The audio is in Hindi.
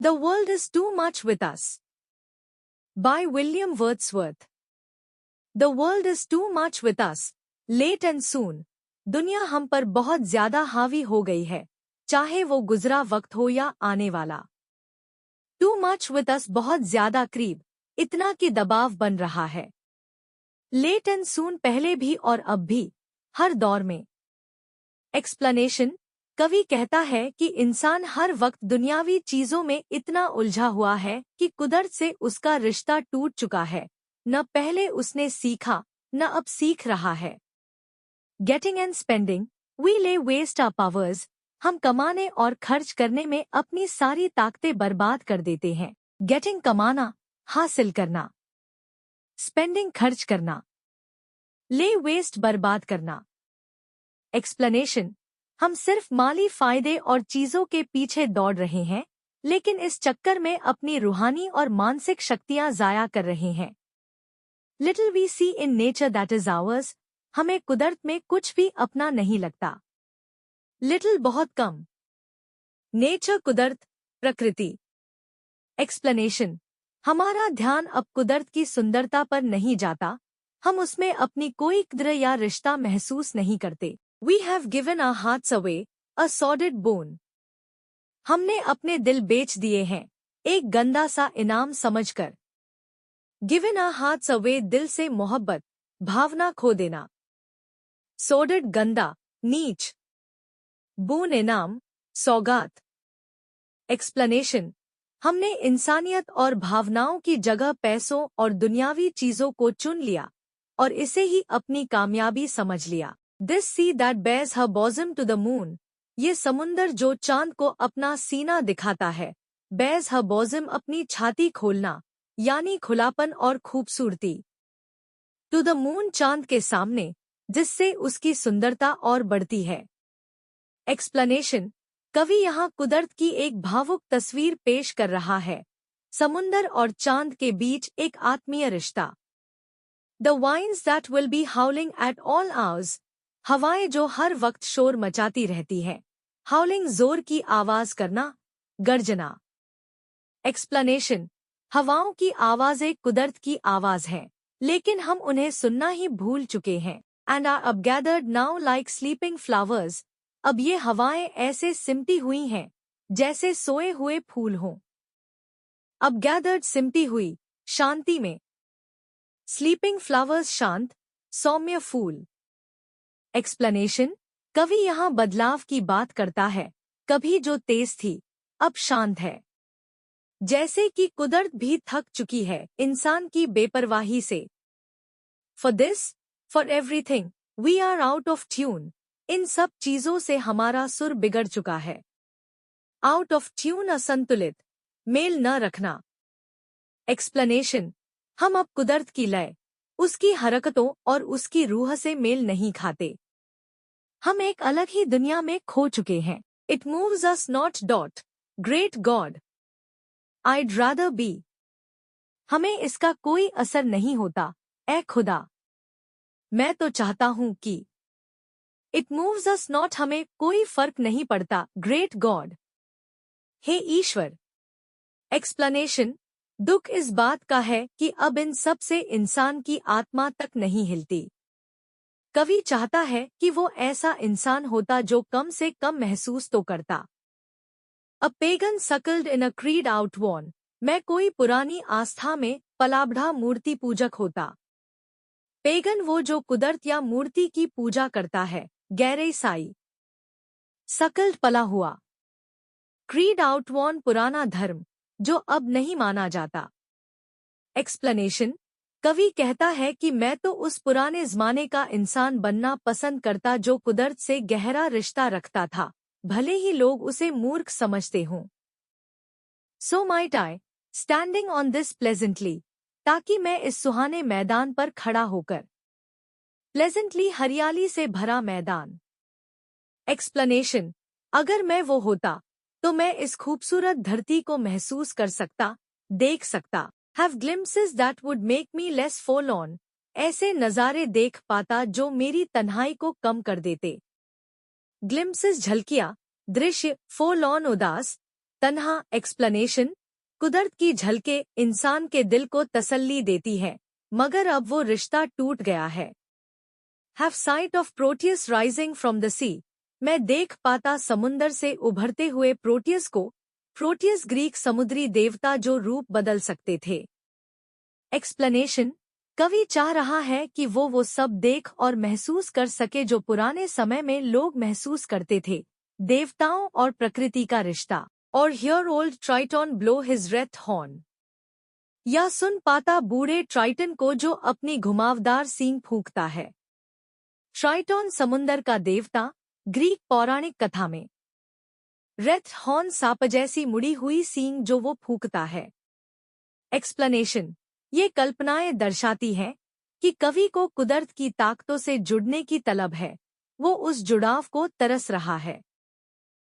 The world is too much with us. By William Wordsworth. The world is too much with us, late and soon. दुनिया हम पर बहुत ज्यादा हावी हो गई है, चाहे वो गुजरा वक्त हो या आने वाला। Too much with us बहुत ज्यादा करीब, इतना कि दबाव बन रहा है। Late and soon पहले भी और अब भी, हर दौर में। Explanation, कवि कहता है कि इंसान हर वक्त दुनियावी चीजों में इतना उलझा हुआ है कि कुदरत से उसका रिश्ता टूट चुका है, न पहले उसने सीखा, न अब सीख रहा है। Getting and spending, we lay waste our powers, हम कमाने और खर्च करने में अपनी सारी ताकतें बर्बाद कर देते हैं। Getting कमाना, हासिल करना। Spending खर्च करना। Lay waste बर्बाद करना। Explanation, हम सिर्फ माली फायदे और चीजों के पीछे दौड़ रहे हैं, लेकिन इस चक्कर में अपनी रूहानी और मानसिक शक्तियां जाया कर रहे हैं। Little we see in nature that is ours, हमें कुदरत में कुछ भी अपना नहीं लगता। Little बहुत कम। Nature कुदरत, प्रकृति। Explanation, हमारा ध्यान अब कुदरत की सुंदरता पर नहीं जाता, हम उसमें अपनी कोई कद्र या रिश्ता महसूस नहीं करते। We have given our hearts away, a sordid bone. हमने अपने दिल बेच दिए हैं, एक गंदा सा इनाम समझकर। Given our hearts away दिल से मोहब्बत, भावना खो देना। Sordid गंदा, नीच। Boon इनाम, सौगात। Explanation, हमने इंसानियत और भावनाओं की जगह पैसों और दुनियावी चीजों को चुन लिया, और इसे ही अपनी कामयाबी समझ लिया। This sea that bears her bosom to the moon, ये समुंदर जो चांद को अपना सीना दिखाता है। Bears her bosom अपनी छाती खोलना, यानी खुलापन और खूबसूरती। To the moon चांद के सामने, जिससे उसकी सुंदरता और बढ़ती है। Explanation, कवि यहाँ कुदरत की एक भावुक तस्वीर पेश कर रहा है, समुंदर और चांद के बीच एक आत्मीय रिश्ता। The winds that will be howling at all hours, हवाएं जो हर वक्त शोर मचाती रहती हैं। Howling जोर की आवाज करना, गर्जना। Explanation, हवाओं की आवाजें कुदरत की आवाज हैं, लेकिन हम उन्हें सुनना ही भूल चुके हैं। And are upgathered now like sleeping flowers, अब ये हवाएं ऐसे सिमटी हुई हैं, जैसे सोए हुए फूल हों। Upgathered सिमटी हुई, शांति में। Sleeping flowers शांत, सौम्य फूल। Explanation, कवि यहाँ बदलाव की बात करता है, कभी जो तेज थी, अब शांत है। जैसे कि कुदरत भी थक चुकी है इंसान की बेपरवाही से। For this, for everything, we are out of tune, इन सब चीजों से हमारा सुर बिगड़ चुका है। Out of tune असंतुलित, मेल न रखना। Explanation, हम अब कुदरत की लय, उसकी हरकतों और उसकी रूह से मेल नहीं खाते। हम एक अलग ही दुनिया में खो चुके हैं। It moves us not dot, great God. I'd rather be. हमें इसका कोई असर नहीं होता, ऐ खुदा। मैं तो चाहता हूं कि। It moves us not हमें कोई फर्क नहीं पड़ता, great God. हे ईश्वर। Explanation, दुख इस बात का है कि अब इन सब से इंसान की आत्मा तक नहीं हिलती। कवि चाहता है कि वो ऐसा इंसान होता जो कम से कम महसूस तो करता। A pagan suckled in a creed outworn, मैं कोई पुरानी आस्था में पलाबढ़ा मूर्ति पूजक होता। पेगन वो जो कुदरत या मूर्ति की पूजा करता है, गैर ईसाई। Suckled पला हुआ। Creed outworn पुराना धर्म, जो अब नहीं माना जाता। Explanation, कवि कहता है कि मैं तो उस पुराने ज़माने का इंसान बनना पसंद करता जो कुदरत से गहरा रिश्ता रखता था, भले ही लोग उसे मूर्ख समझते हों। So might I, standing on this pleasantly, ताकि मैं इस सुहाने मैदान पर खड़ा होकर। Pleasantly हरियाली से भरा मैदान। Explanation, अगर मैं वो होता, तो मैं इस खूबसूरत धरती को महसूस कर सकता, देख सकता। Have glimpses that would make me less forlorn, ऐसे नज़ारे देख पाता जो मेरी तन्हाई को कम कर देते। Glimpses झलकियाँ, दृश्य, forlorn उदास, तन्हा एक्सप्लेनेशन, कुदरत की झलके इंसान के दिल को तसल्ली देती है, मगर अब वो रिश्ता टूट गया है। Have sight of Proteus rising from the sea, मैं देख पाता समुंदर से उभरते हुए प्रोटियस को। प्रोटियस ग्रीक समुद्री देवता जो रूप बदल सकते थे। एक्सप्लेनेशन, कवि चाह रहा है कि वो सब देख और महसूस कर सके जो पुराने समय में लोग महसूस करते थे, देवताओं और प्रकृति का रिश्ता। और here old Triton blow his Wraith horn, या सुन पाता बूढ़े ट्राइटन को जो अपनी घुमावदार सींग फूंकता है। ट्राइटन समुंदर का देवता, ग्रीक पौराणिक कथा में। रेथ हॉर्न सांप जैसी मुड़ी हुई सींग जो वो फूंकता है। एक्सप्लेनेशन, ये कल्पनाएं दर्शाती हैं कि कवि को कुदरत की ताकतों से जुड़ने की तलब है, वो उस जुड़ाव को तरस रहा है।